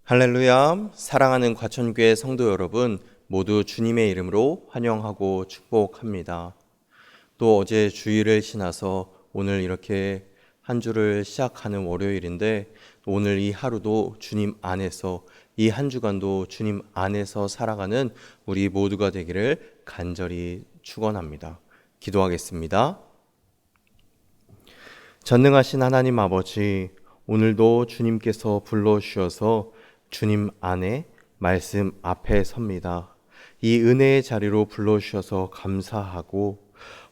할렐루야. 사랑하는 과천교회 성도 여러분, 모두 주님의 이름으로 환영하고 축복합니다. 또 어제 주일을 지나서 오늘 이렇게 한 주를 시작하는 월요일인데, 오늘 이 하루도 주님 안에서, 이 한 주간도 주님 안에서 살아가는 우리 모두가 되기를 간절히 축원합니다. 기도하겠습니다. 전능하신 하나님 아버지, 오늘도 주님께서 불러주셔서 주님 안에 말씀 앞에 섭니다. 이 은혜의 자리로 불러주셔서 감사하고,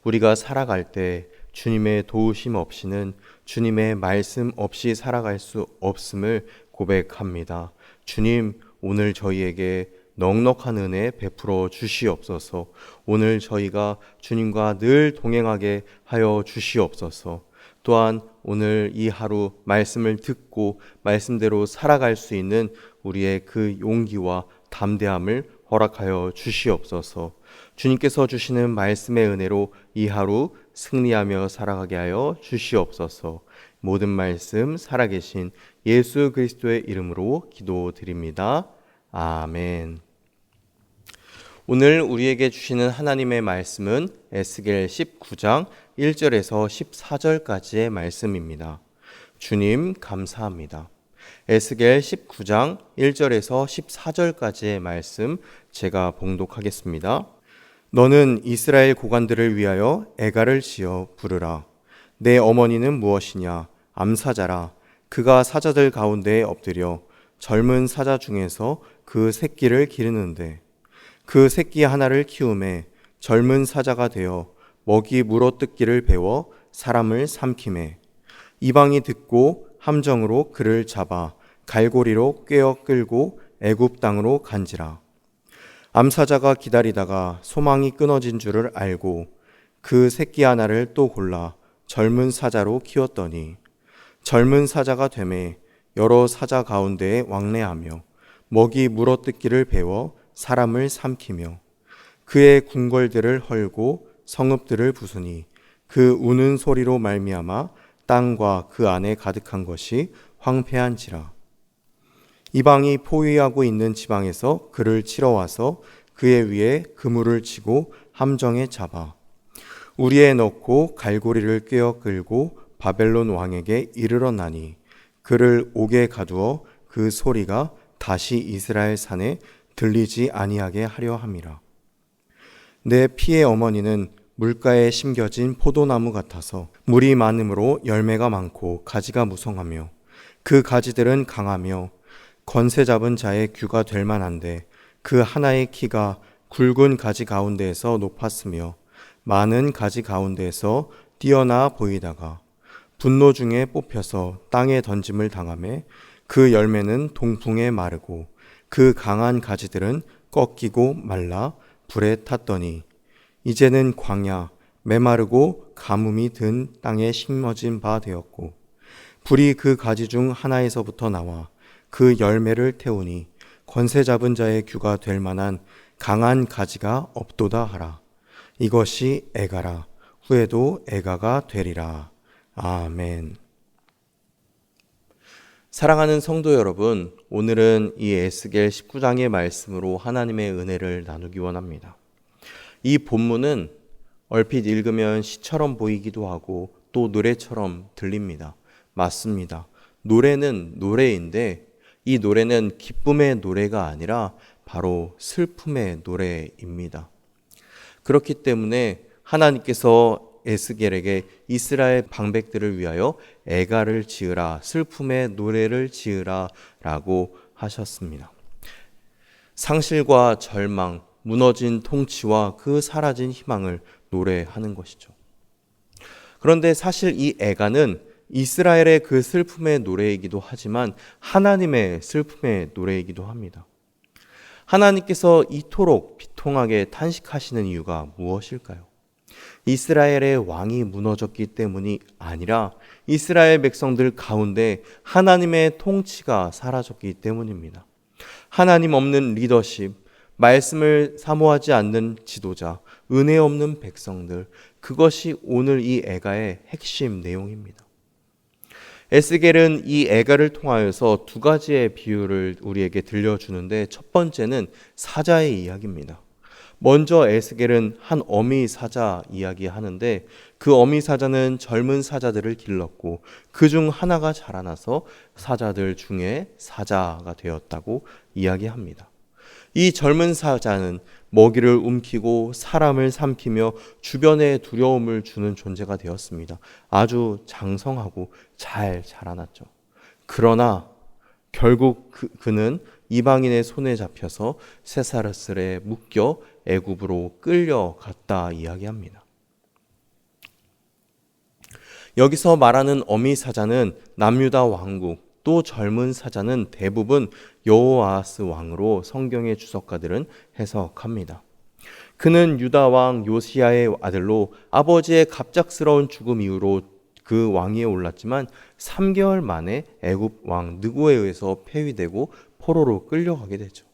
우리가 살아갈 때 주님의 도우심 없이는, 주님의 말씀 없이 살아갈 수 없음을 고백합니다. 주님, 오늘 저희에게 넉넉한 은혜 베풀어 주시옵소서. 오늘 저희가 주님과 늘 동행하게 하여 주시옵소서. 또한 오늘 이 하루 말씀을 듣고 말씀대로 살아갈 수 있는 우리의 그 용기와 담대함을 허락하여 주시옵소서. 주님께서 주시는 말씀의 은혜로 이 하루 승리하며 살아가게 하여 주시옵소서. 모든 말씀 살아계신 예수 그리스도의 이름으로 기도드립니다. 아멘. 오늘 우리에게 주시는 하나님의 말씀은 에스겔 19장 1절에서 14절까지의 말씀입니다. 주님 감사합니다. 에스겔 19장 1절에서 14절까지의 말씀 제가 봉독하겠습니다. 너는 이스라엘 고관들을 위하여 애가를 지어 부르라. 내 어머니는 무엇이냐? 암사자라. 그가 사자들 가운데에 엎드려 젊은 사자 중에서 그 새끼를 기르는데, 그 새끼 하나를 키우매 젊은 사자가 되어 먹이 물어뜯기를 배워 사람을 삼키매, 이방이 듣고 함정으로 그를 잡아 갈고리로 꿰어 끌고 애굽 땅으로 간지라. 암사자가 기다리다가 소망이 끊어진 줄을 알고 그 새끼 하나를 또 골라 젊은 사자로 키웠더니, 젊은 사자가 되매 여러 사자 가운데에 왕래하며 먹이 물어뜯기를 배워 사람을 삼키며, 그의 궁궐들을 헐고 성읍들을 부수니 그 우는 소리로 말미암아 땅과 그 안에 가득한 것이 황폐한지라. 이방이 포위하고 있는 지방에서 그를 치러 와서 그의 위에 그물을 치고 함정에 잡아 우리에 넣고 갈고리를 꿰어 끌고 바벨론 왕에게 이르러 나니, 그를 옥에 가두어 그 소리가 다시 이스라엘 산에 들리지 아니하게 하려 함이라. 내 피의 어머니는 물가에 심겨진 포도나무 같아서 물이 많음으로 열매가 많고 가지가 무성하며, 그 가지들은 강하며 권세 잡은 자의 규가 될 만한데, 그 하나의 키가 굵은 가지 가운데에서 높았으며 많은 가지 가운데에서 뛰어나 보이다가 분노 중에 뽑혀서 땅에 던짐을 당하매, 그 열매는 동풍에 마르고 그 강한 가지들은 꺾이고 말라 불에 탔더니, 이제는 광야 메마르고 가뭄이 든 땅에 심어진 바 되었고, 불이 그 가지 중 하나에서부터 나와 그 열매를 태우니 권세 잡은 자의 규가 될 만한 강한 가지가 없도다 하라. 이것이 애가라. 후에도 애가가 되리라. 아멘. 사랑하는 성도 여러분, 오늘은 이 에스겔 19장의 말씀으로 하나님의 은혜를 나누기 원합니다. 이 본문은 얼핏 읽으면 시처럼 보이기도 하고 또 노래처럼 들립니다. 맞습니다. 노래는 노래인데, 이 노래는 기쁨의 노래가 아니라 바로 슬픔의 노래입니다. 그렇기 때문에 하나님께서 에스겔에게 이스라엘 방백들을 위하여 애가를 지으라, 슬픔의 노래를 지으라 라고 하셨습니다. 상실과 절망, 무너진 통치와 그 사라진 희망을 노래하는 것이죠. 그런데 사실 이 애가는 이스라엘의 그 슬픔의 노래이기도 하지만 하나님의 슬픔의 노래이기도 합니다. 하나님께서 이토록 비통하게 탄식하시는 이유가 무엇일까요? 이스라엘의 왕이 무너졌기 때문이 아니라 이스라엘 백성들 가운데 하나님의 통치가 사라졌기 때문입니다. 하나님 없는 리더십, 말씀을 사모하지 않는 지도자, 은혜 없는 백성들, 그것이 오늘 이 애가의 핵심 내용입니다. 에스겔은 이 애가를 통하여서 두 가지의 비유를 우리에게 들려주는데, 첫 번째는 사자의 이야기입니다. 먼저 에스겔은 한 어미 사자 이야기하는데, 그 어미 사자는 젊은 사자들을 길렀고 그 중 하나가 자라나서 사자들 중에 사자가 되었다고 이야기합니다. 이 젊은 사자는 먹이를 움키고 사람을 삼키며 주변에 두려움을 주는 존재가 되었습니다. 아주 장성하고 잘 자라났죠. 그러나 결국 그는 이방인의 손에 잡혀서 세사르스에 묶여 애굽으로 끌려갔다 이야기합니다. 여기서 말하는 어미 사자는 남유다 왕국, 또 젊은 사자는 대부분 여호아스 왕으로 성경의 주석가들은 해석합니다. 그는 유다 왕 요시야의 아들로 아버지의 갑작스러운 죽음 이후로 그 왕위에 올랐지만 3개월 만에 애굽 왕 느고에 의해서 폐위되고 포로로 끌려가게 되죠.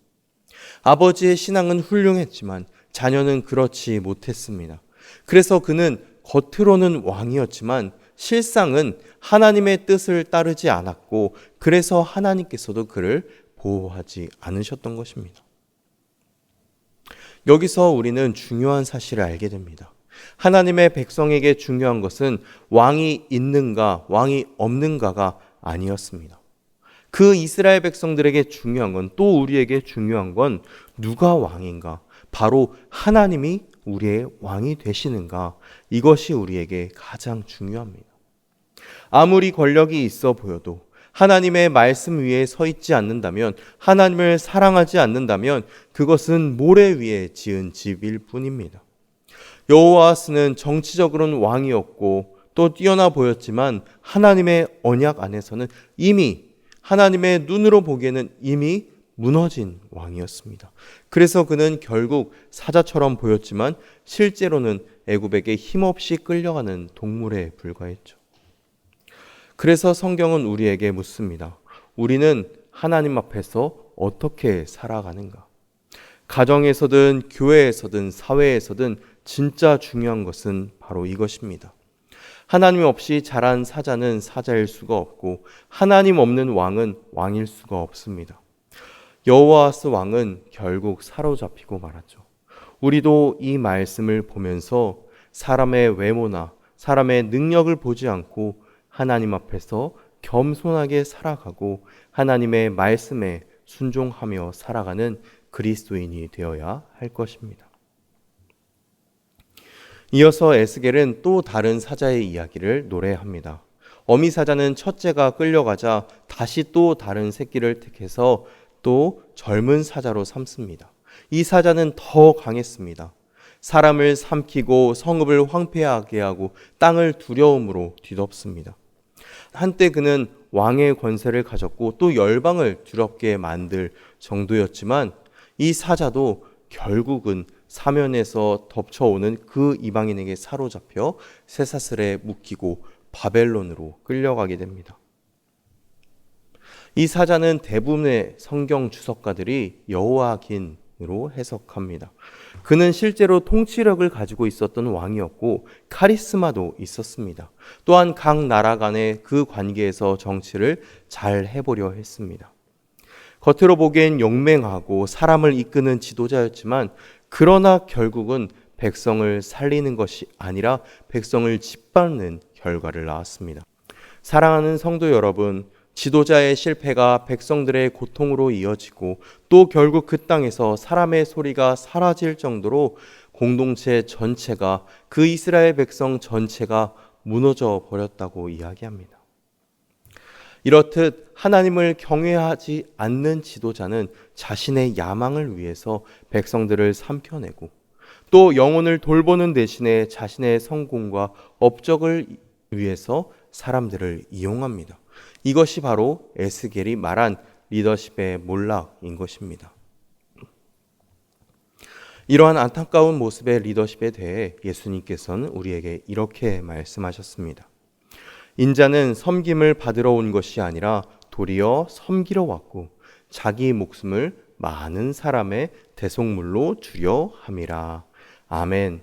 아버지의 신앙은 훌륭했지만 자녀는 그렇지 못했습니다. 그래서 그는 겉으로는 왕이었지만 실상은 하나님의 뜻을 따르지 않았고, 그래서 하나님께서도 그를 보호하지 않으셨던 것입니다. 여기서 우리는 중요한 사실을 알게 됩니다. 하나님의 백성에게 중요한 것은 왕이 있는가 왕이 없는가가 아니었습니다. 그 이스라엘 백성들에게 중요한 건, 또 우리에게 중요한 건 누가 왕인가, 바로 하나님이 우리의 왕이 되시는가, 이것이 우리에게 가장 중요합니다. 아무리 권력이 있어 보여도 하나님의 말씀 위에 서 있지 않는다면, 하나님을 사랑하지 않는다면 그것은 모래 위에 지은 집일 뿐입니다. 여호아스는 정치적으로는 왕이었고 또 뛰어나 보였지만 하나님의 언약 안에서는 이미, 하나님의 눈으로 보기에는 이미 무너진 왕이었습니다. 그래서 그는 결국 사자처럼 보였지만 실제로는 애굽에게 힘없이 끌려가는 동물에 불과했죠. 그래서 성경은 우리에게 묻습니다. 우리는 하나님 앞에서 어떻게 살아가는가? 가정에서든 교회에서든 사회에서든 진짜 중요한 것은 바로 이것입니다. 하나님 없이 자란 사자는 사자일 수가 없고, 하나님 없는 왕은 왕일 수가 없습니다. 여호아스 왕은 결국 사로잡히고 말았죠. 우리도 이 말씀을 보면서 사람의 외모나 사람의 능력을 보지 않고 하나님 앞에서 겸손하게 살아가고 하나님의 말씀에 순종하며 살아가는 그리스도인이 되어야 할 것입니다. 이어서 에스겔은 또 다른 사자의 이야기를 노래합니다. 어미 사자는 첫째가 끌려가자 다시 또 다른 새끼를 택해서 또 젊은 사자로 삼습니다. 이 사자는 더 강했습니다. 사람을 삼키고 성읍을 황폐하게 하고 땅을 두려움으로 뒤덮습니다. 한때 그는 왕의 권세를 가졌고 또 열방을 두렵게 만들 정도였지만, 이 사자도 결국은 사면에서 덮쳐오는 그 이방인에게 사로잡혀 쇠사슬에 묶이고 바벨론으로 끌려가게 됩니다. 이 사자는 대부분의 성경 주석가들이 여호와긴으로 해석합니다. 그는 실제로 통치력을 가지고 있었던 왕이었고 카리스마도 있었습니다. 또한 각 나라 간의 그 관계에서 정치를 잘 해보려 했습니다. 겉으로 보기엔 용맹하고 사람을 이끄는 지도자였지만, 그러나 결국은 백성을 살리는 것이 아니라 백성을 짓밟는 결과를 낳았습니다. 사랑하는 성도 여러분, 지도자의 실패가 백성들의 고통으로 이어지고 또 결국 그 땅에서 사람의 소리가 사라질 정도로 공동체 전체가, 그 이스라엘 백성 전체가 무너져 버렸다고 이야기합니다. 이렇듯 하나님을 경외하지 않는 지도자는 자신의 야망을 위해서 백성들을 삼켜내고 또 영혼을 돌보는 대신에 자신의 성공과 업적을 위해서 사람들을 이용합니다. 이것이 바로 에스겔이 말한 리더십의 몰락인 것입니다. 이러한 안타까운 모습의 리더십에 대해 예수님께서는 우리에게 이렇게 말씀하셨습니다. 인자는 섬김을 받으러 온 것이 아니라 도리어 섬기러 왔고 자기 목숨을 많은 사람의 대속물로 주려 함이라. 아멘.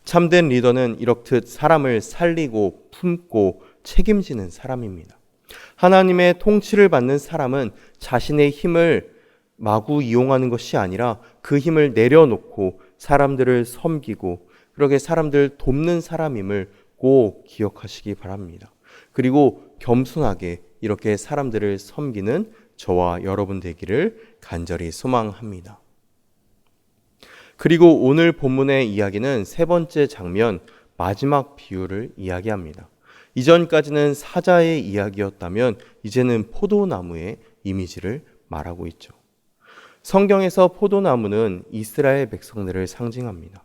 참된 리더는 이렇듯 사람을 살리고 품고 책임지는 사람입니다. 하나님의 통치를 받는 사람은 자신의 힘을 마구 이용하는 것이 아니라 그 힘을 내려놓고 사람들을 섬기고 그렇게 사람들 돕는 사람임을 꼭 기억하시기 바랍니다. 그리고 겸손하게 이렇게 사람들을 섬기는 저와 여러분 되기를 간절히 소망합니다. 그리고 오늘 본문의 이야기는 세 번째 장면, 마지막 비유를 이야기합니다. 이전까지는 사자의 이야기였다면 이제는 포도나무의 이미지를 말하고 있죠. 성경에서 포도나무는 이스라엘 백성들을 상징합니다.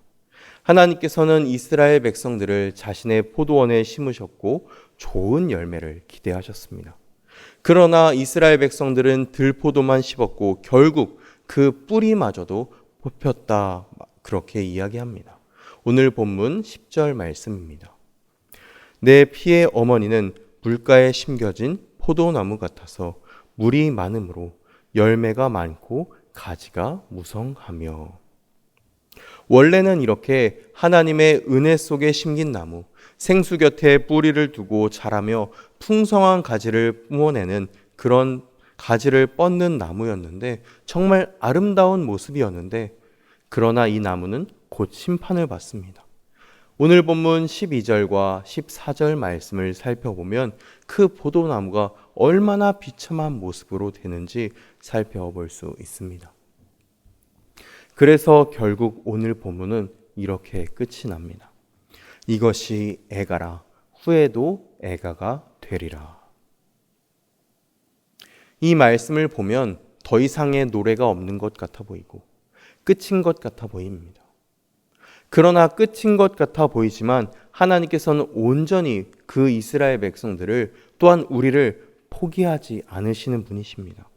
하나님께서는 이스라엘 백성들을 자신의 포도원에 심으셨고 좋은 열매를 기대하셨습니다. 그러나 이스라엘 백성들은 들포도만 씹었고 결국 그 뿌리마저도 뽑혔다, 그렇게 이야기합니다. 오늘 본문 10절 말씀입니다. 내 피의 어머니는 물가에 심겨진 포도나무 같아서 물이 많으므로 열매가 많고 가지가 무성하며. 원래는 이렇게 하나님의 은혜 속에 심긴 나무, 생수 곁에 뿌리를 두고 자라며 풍성한 가지를 뿜어내는 그런 가지를 뻗는 나무였는데 정말 아름다운 모습이었는데, 그러나 이 나무는 곧 심판을 받습니다. 오늘 본문 12절과 14절 말씀을 살펴보면 그 포도나무가 얼마나 비참한 모습으로 되는지 살펴볼 수 있습니다. 그래서 결국 오늘 본문은 이렇게 끝이 납니다. 이것이 애가라, 후에도 애가가 되리라. 이 말씀을 보면 더 이상의 노래가 없는 것 같아 보이고 끝인 것 같아 보입니다. 그러나 끝인 것 같아 보이지만 하나님께서는 온전히 그 이스라엘 백성들을, 또한 우리를 포기하지 않으시는 분이십니다.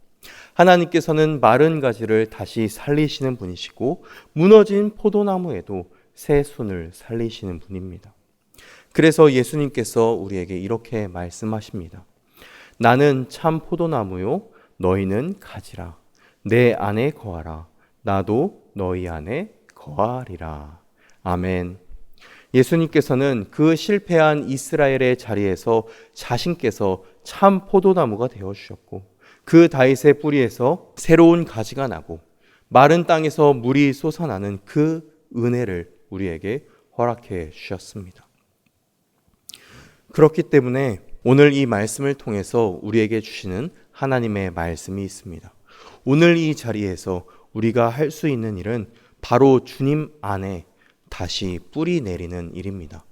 하나님께서는 마른 가지를 다시 살리시는 분이시고 무너진 포도나무에도 새 순을 살리시는 분입니다. 그래서 예수님께서 우리에게 이렇게 말씀하십니다. 나는 참 포도나무요 너희는 가지라. 내 안에 거하라. 나도 너희 안에 거하리라. 아멘. 예수님께서는 그 실패한 이스라엘의 자리에서 자신께서 참 포도나무가 되어주셨고 그 다윗의 뿌리에서 새로운 가지가 나고 마른 땅에서 물이 솟아나는 그 은혜를 우리에게 허락해 주셨습니다. 그렇기 때문에 오늘 이 말씀을 통해서 우리에게 주시는 하나님의 말씀이 있습니다. 오늘 이 자리에서 우리가 할 수 있는 일은 바로 주님 안에 다시 뿌리 내리는 일입니다.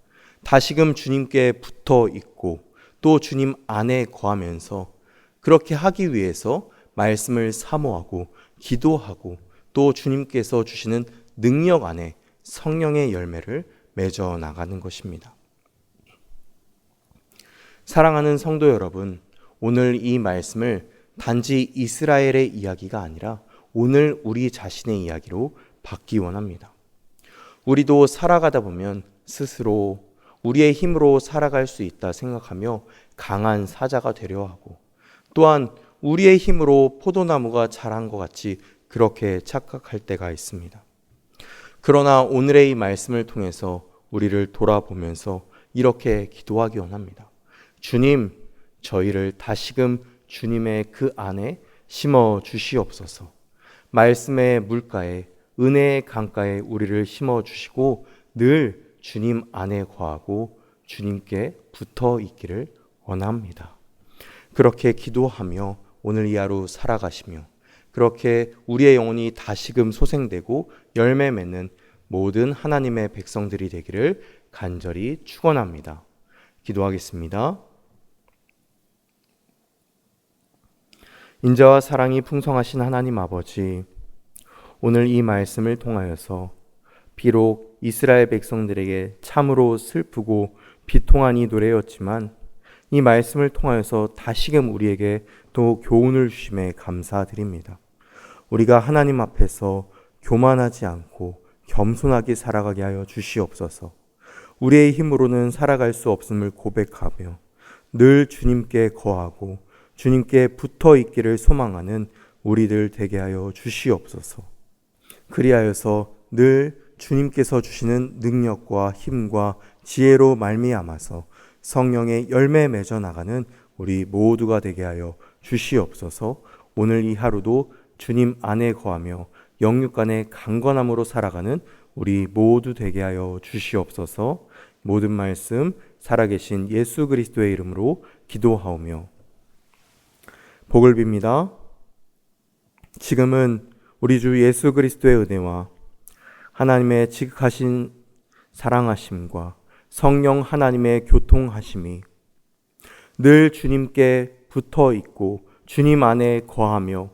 다시금 주님께 붙어 있고 또 주님 안에 거하면서 그렇게 하기 위해서 말씀을 사모하고 기도하고 또 주님께서 주시는 능력 안에 성령의 열매를 맺어 나가는 것입니다. 사랑하는 성도 여러분, 오늘 이 말씀을 단지 이스라엘의 이야기가 아니라 오늘 우리 자신의 이야기로 받기 원합니다. 우리도 살아가다 보면 스스로 우리의 힘으로 살아갈 수 있다 생각하며 강한 사자가 되려 하고 또한 우리의 힘으로 포도나무가 자란 것 같이 그렇게 착각할 때가 있습니다. 그러나 오늘의 이 말씀을 통해서 우리를 돌아보면서 이렇게 기도하기 원합니다. 주님, 저희를 다시금 주님의 그 안에 심어 주시옵소서. 말씀의 물가에 은혜의 강가에 우리를 심어 주시고 늘 주님 안에 거하고 주님께 붙어 있기를 원합니다. 그렇게 기도하며 오늘 이 하루 살아가시며 그렇게 우리의 영혼이 다시금 소생되고 열매 맺는 모든 하나님의 백성들이 되기를 간절히 축원합니다. 기도하겠습니다. 인자와 사랑이 풍성하신 하나님 아버지, 오늘 이 말씀을 통하여서 비록 이스라엘 백성들에게 참으로 슬프고 비통한 이 노래였지만 이 말씀을 통하여서 다시금 우리에게 또 교훈을 주심에 감사드립니다. 우리가 하나님 앞에서 교만하지 않고 겸손하게 살아가게 하여 주시옵소서. 우리의 힘으로는 살아갈 수 없음을 고백하며 늘 주님께 거하고 주님께 붙어 있기를 소망하는 우리들 되게 하여 주시옵소서. 그리하여서 늘 주님께서 주시는 능력과 힘과 지혜로 말미암아서 성령의 열매 맺어 나가는 우리 모두가 되게 하여 주시옵소서. 오늘 이 하루도 주님 안에 거하며 영육 간의 강건함으로 살아가는 우리 모두 되게 하여 주시옵소서. 모든 말씀 살아계신 예수 그리스도의 이름으로 기도하오며 복을 빕니다. 지금은 우리 주 예수 그리스도의 은혜와 하나님의 지극하신 사랑하심과 성령 하나님의 교통하심이 늘 주님께 붙어 있고 주님 안에 거하며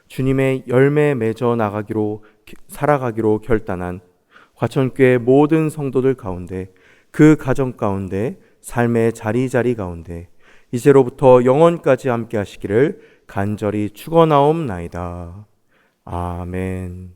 주님의 열매 맺어 나가기로 살아가기로 결단한 과천교회 모든 성도들 가운데, 그 가정 가운데, 삶의 자리자리 가운데 이제로부터 영원까지 함께 하시기를 간절히 축원하옵나이다. 아멘.